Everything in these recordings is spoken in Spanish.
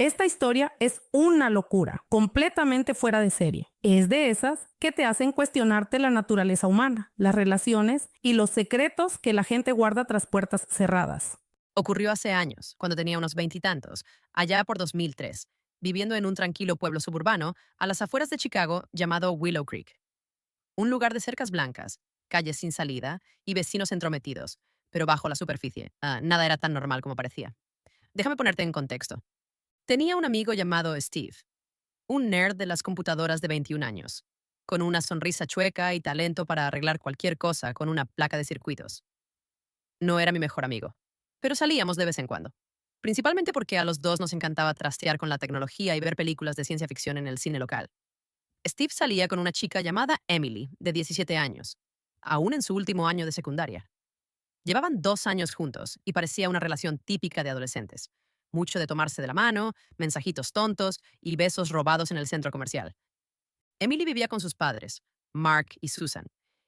Esta historia es una locura, completamente fuera de serie. Es de esas que te hacen cuestionarte la naturaleza humana, las relaciones y los secretos que la gente guarda tras puertas cerradas. Ocurrió hace años, cuando tenía unos veintitantos, allá por 2003, viviendo en un tranquilo pueblo suburbano a las afueras de Chicago llamado Willow Creek. Un lugar de cercas blancas, calles sin salida y vecinos entrometidos, pero bajo la superficie. Nada era tan normal como parecía. Déjame ponerte en contexto. Tenía un amigo llamado Steve, un nerd de las computadoras de 21 años, con una sonrisa chueca y talento para arreglar cualquier cosa con una placa de circuitos. No era mi mejor amigo, pero salíamos de vez en cuando. Principalmente porque a los dos nos encantaba trastear con la tecnología y ver películas de ciencia ficción en el cine local. Steve salía con una chica llamada Emily, de 17 años, aún en su último año de secundaria. Llevaban 2 años juntos y parecía una relación típica de adolescentes. Mucho de tomarse de la mano, mensajitos tontos y besos robados en el centro comercial. Emily vivía con sus padres, Mark y Susan,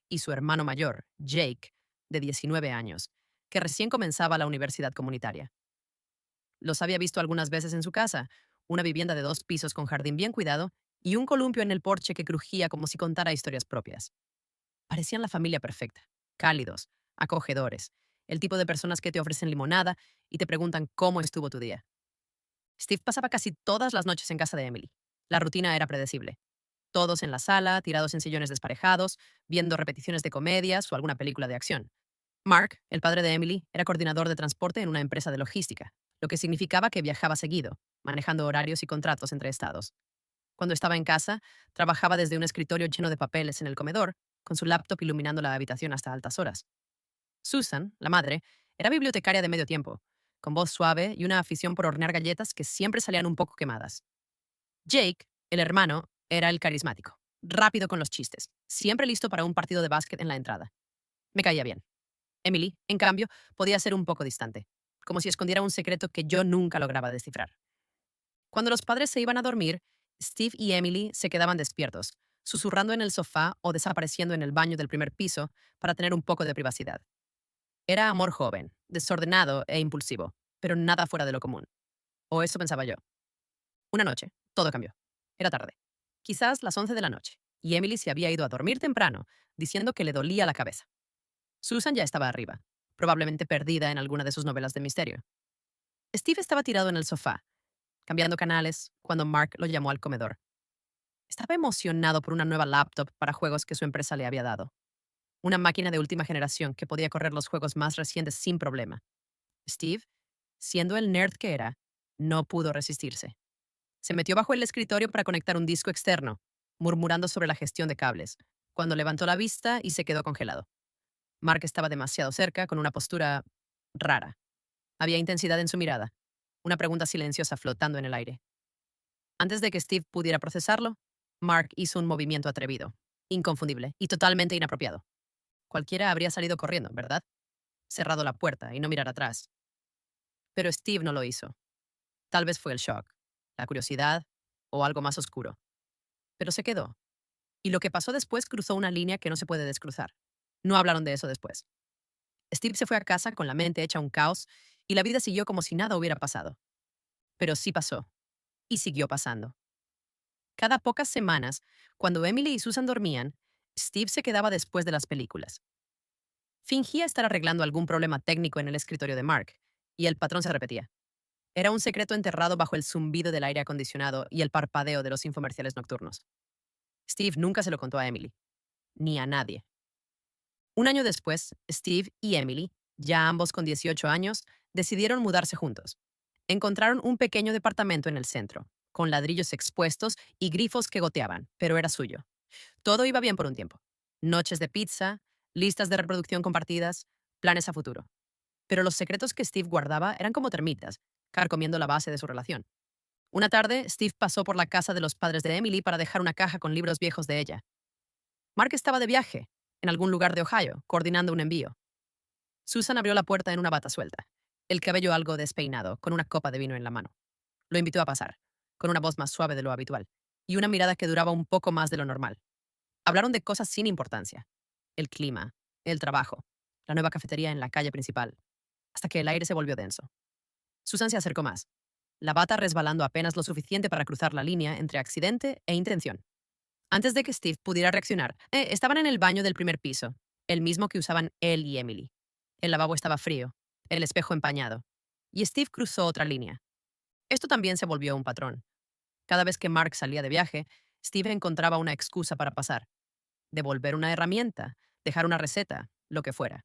y su hermano mayor, Jake, de 19 años, que recién comenzaba la universidad comunitaria. Los había visto algunas veces en su casa, una vivienda de 2 pisos con jardín bien cuidado y un columpio en el porche que crujía como si contara historias propias. Parecían la familia perfecta, cálidos, acogedores, el tipo de personas que te ofrecen limonada y te preguntan cómo estuvo tu día. Steve pasaba casi todas las noches en casa de Emily. La rutina era predecible. Todos en la sala, tirados en sillones desparejados, viendo repeticiones de comedias o alguna película de acción. Mark, el padre de Emily, era coordinador de transporte en una empresa de logística, lo que significaba que viajaba seguido, manejando horarios y contratos entre estados. Cuando estaba en casa, trabajaba desde un escritorio lleno de papeles en el comedor, con su laptop iluminando la habitación hasta altas horas. Susan, la madre, era bibliotecaria de medio tiempo, con voz suave y una afición por hornear galletas que siempre salían un poco quemadas. Jake, el hermano, era el carismático, rápido con los chistes, siempre listo para un partido de básquet en la entrada. Me caía bien. Emily, en cambio, podía ser un poco distante, como si escondiera un secreto que yo nunca lograba descifrar. Cuando los padres se iban a dormir, Steve y Emily se quedaban despiertos, susurrando en el sofá o desapareciendo en el baño del primer piso para tener un poco de privacidad. Era amor joven, desordenado e impulsivo, pero nada fuera de lo común. O eso pensaba yo. Una noche, todo cambió. Era tarde. Quizás las 11 de la noche, y Emily se había ido a dormir temprano, diciendo que le dolía la cabeza. Susan ya estaba arriba, probablemente perdida en alguna de sus novelas de misterio. Steve estaba tirado en el sofá, cambiando canales, cuando Mark lo llamó al comedor. Estaba emocionado por una nueva laptop para juegos que su empresa le había dado. Una máquina de última generación que podía correr los juegos más recientes sin problema. Steve, siendo el nerd que era, no pudo resistirse. Se metió bajo el escritorio para conectar un disco externo, murmurando sobre la gestión de cables, cuando levantó la vista y se quedó congelado. Mark estaba demasiado cerca, con una postura rara. Había intensidad en su mirada, una pregunta silenciosa flotando en el aire. Antes de que Steve pudiera procesarlo, Mark hizo un movimiento atrevido, inconfundible y totalmente inapropiado. Cualquiera habría salido corriendo, ¿verdad? Cerrado la puerta y no mirar atrás. Pero Steve no lo hizo. Tal vez fue el shock, la curiosidad o algo más oscuro. Pero se quedó. Y lo que pasó después cruzó una línea que no se puede descruzar. No hablaron de eso después. Steve se fue a casa con la mente hecha un caos y la vida siguió como si nada hubiera pasado. Pero sí pasó. Y siguió pasando. Cada pocas semanas, cuando Emily y Susan dormían, Steve se quedaba después de las películas. Fingía estar arreglando algún problema técnico en el escritorio de Mark, y el patrón se repetía. Era un secreto enterrado bajo el zumbido del aire acondicionado y el parpadeo de los infomerciales nocturnos. Steve nunca se lo contó a Emily, ni a nadie. Un año después, Steve y Emily, ya ambos con 18 años, decidieron mudarse juntos. Encontraron un pequeño departamento en el centro, con ladrillos expuestos y grifos que goteaban, pero era suyo. Todo iba bien por un tiempo. Noches de pizza, listas de reproducción compartidas, planes a futuro. Pero los secretos que Steve guardaba eran como termitas, carcomiendo la base de su relación. Una tarde, Steve pasó por la casa de los padres de Emily para dejar una caja con libros viejos de ella. Mark estaba de viaje, en algún lugar de Ohio, coordinando un envío. Susan abrió la puerta en una bata suelta, el cabello algo despeinado, con una copa de vino en la mano. Lo invitó a pasar, con una voz más suave de lo habitual, y una mirada que duraba un poco más de lo normal. Hablaron de cosas sin importancia. El clima, el trabajo, la nueva cafetería en la calle principal, hasta que el aire se volvió denso. Susan se acercó más. la bata resbalando apenas lo suficiente para cruzar la línea entre accidente e intención. Antes de que Steve pudiera reaccionar, estaban en el baño del primer piso, el mismo que usaban él y Emily. El lavabo estaba frío, el espejo empañado, y Steve cruzó otra línea. Esto también se volvió un patrón. Cada vez que Mark salía de viaje, Steve encontraba una excusa para pasar. Devolver una herramienta, dejar una receta, lo que fuera.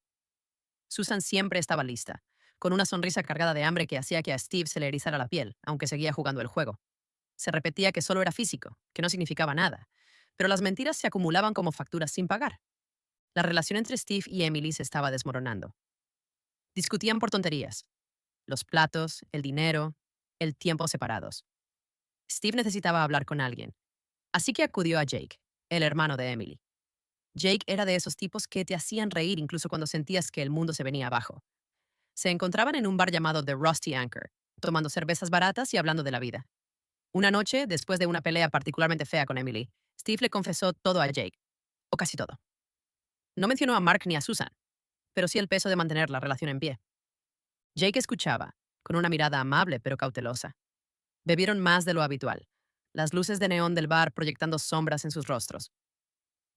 Susan siempre estaba lista, con una sonrisa cargada de hambre que hacía que a Steve se le erizara la piel, aunque seguía jugando el juego. Se repetía que solo era físico, que no significaba nada, pero las mentiras se acumulaban como facturas sin pagar. La relación entre Steve y Emily se estaba desmoronando. Discutían por tonterías. Los platos, el dinero, el tiempo separados. Steve necesitaba hablar con alguien, así que acudió a Jake, el hermano de Emily. Jake era de esos tipos que te hacían reír incluso cuando sentías que el mundo se venía abajo. Se encontraban en un bar llamado The Rusty Anchor, tomando cervezas baratas y hablando de la vida. Una noche, después de una pelea particularmente fea con Emily, Steve le confesó todo a Jake, o casi todo. No mencionó a Mark ni a Susan, pero sí el peso de mantener la relación en pie. Jake escuchaba, con una mirada amable pero cautelosa. Bebieron más de lo habitual, las luces de neón del bar proyectando sombras en sus rostros.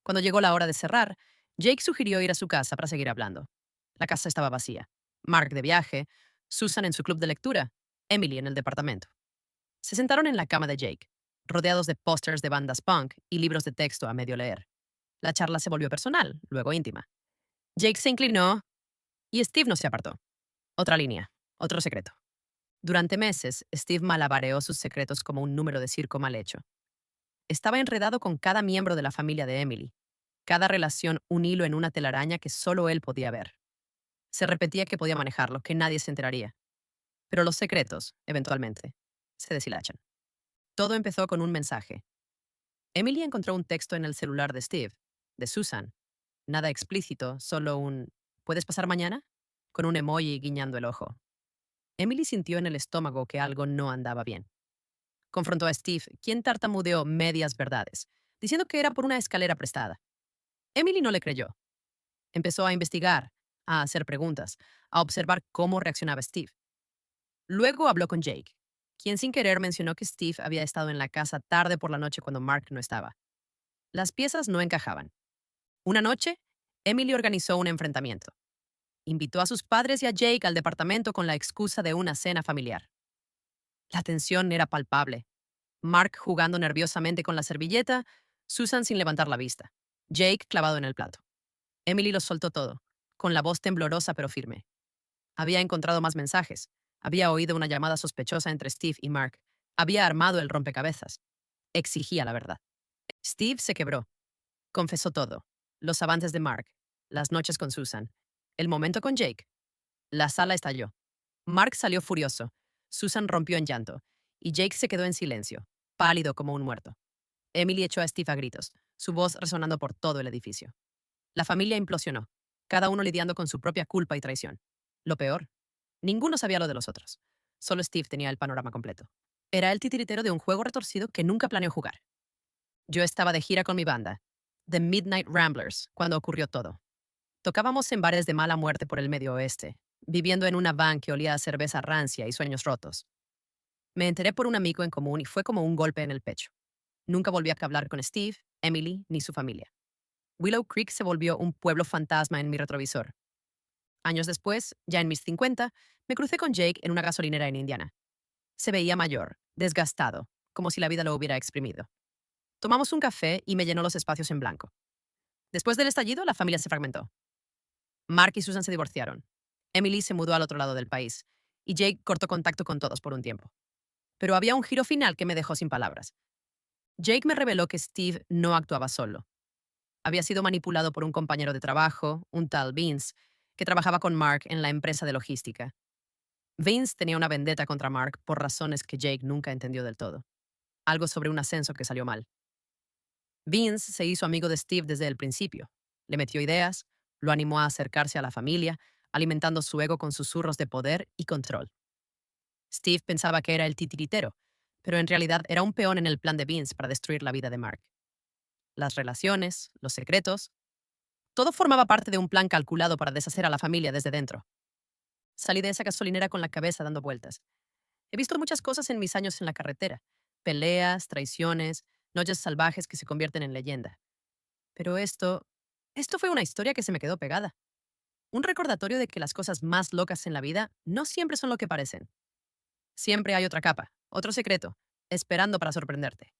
Cuando llegó la hora de cerrar, Jake sugirió ir a su casa para seguir hablando. La casa estaba vacía. Mark de viaje, Susan en su club de lectura, Emily en el departamento. Se sentaron en la cama de Jake, rodeados de pósters de bandas punk y libros de texto a medio leer. La charla se volvió personal, luego íntima. Jake se inclinó y Steve no se apartó. Otra línea, otro secreto. Durante meses, Steve malabareó sus secretos como un número de circo mal hecho. Estaba enredado con cada miembro de la familia de Emily, cada relación un hilo en una telaraña que solo él podía ver. Se repetía que podía manejarlo, que nadie se enteraría. Pero los secretos, eventualmente, se deshilachan. Todo empezó con un mensaje. Emily encontró un texto en el celular de Steve, de Susan. Nada explícito, solo un ¿puedes pasar mañana? Con un emoji guiñando el ojo. Emily sintió en el estómago que algo no andaba bien. Confrontó a Steve, quien tartamudeó medias verdades, diciendo que era por una escalera prestada. Emily no le creyó. Empezó a investigar, a hacer preguntas, a observar cómo reaccionaba Steve. Luego habló con Jake, quien sin querer mencionó que Steve había estado en la casa tarde por la noche cuando Mark no estaba. Las piezas no encajaban. Una noche, Emily organizó un enfrentamiento. Invitó a sus padres y a Jake al departamento con la excusa de una cena familiar. La tensión era palpable. Mark jugando nerviosamente con la servilleta, Susan sin levantar la vista, Jake clavado en el plato. Emily lo soltó todo, con la voz temblorosa pero firme. Había encontrado más mensajes. Había oído una llamada sospechosa entre Steve y Mark. Había armado el rompecabezas. Exigía la verdad. Steve se quebró. Confesó todo. Los avances de Mark, las noches con Susan, el momento con Jake. La sala estalló. Mark salió furioso. Susan rompió en llanto. Y Jake se quedó en silencio, pálido como un muerto. Emily echó a Steve a gritos, su voz resonando por todo el edificio. La familia implosionó, cada uno lidiando con su propia culpa y traición. Lo peor, ninguno sabía lo de los otros. Solo Steve tenía el panorama completo. Era el titiritero de un juego retorcido que nunca planeó jugar. Yo estaba de gira con mi banda, The Midnight Ramblers, cuando ocurrió todo. Tocábamos en bares de mala muerte por el medio oeste, viviendo en una van que olía a cerveza rancia y sueños rotos. Me enteré por un amigo en común y fue como un golpe en el pecho. Nunca volví a hablar con Steve, Emily ni su familia. Willow Creek se volvió un pueblo fantasma en mi retrovisor. Años después, ya en mis 50, me crucé con Jake en una gasolinera en Indiana. Se veía mayor, desgastado, como si la vida lo hubiera exprimido. Tomamos un café y me llenó los espacios en blanco. Después del estallido, la familia se fragmentó. Mark y Susan se divorciaron. Emily se mudó al otro lado del país, y Jake cortó contacto con todos por un tiempo. Pero había un giro final que me dejó sin palabras. Jake me reveló que Steve no actuaba solo. Había sido manipulado por un compañero de trabajo, un tal Vince, que trabajaba con Mark en la empresa de logística. Vince tenía una vendetta contra Mark por razones que Jake nunca entendió del todo. Algo sobre un ascenso que salió mal. Vince se hizo amigo de Steve desde el principio. Le metió ideas, lo animó a acercarse a la familia, alimentando su ego con susurros de poder y control. Steve pensaba que era el titiritero, pero en realidad era un peón en el plan de Vince para destruir la vida de Mark. Las relaciones, los secretos, todo formaba parte de un plan calculado para deshacer a la familia desde dentro. Salí de esa gasolinera con la cabeza dando vueltas. He visto muchas cosas en mis años en la carretera. Peleas, traiciones, noches salvajes que se convierten en leyenda. Pero esto fue una historia que se me quedó pegada. Un recordatorio de que las cosas más locas en la vida no siempre son lo que parecen. Siempre hay otra capa, otro secreto, esperando para sorprenderte.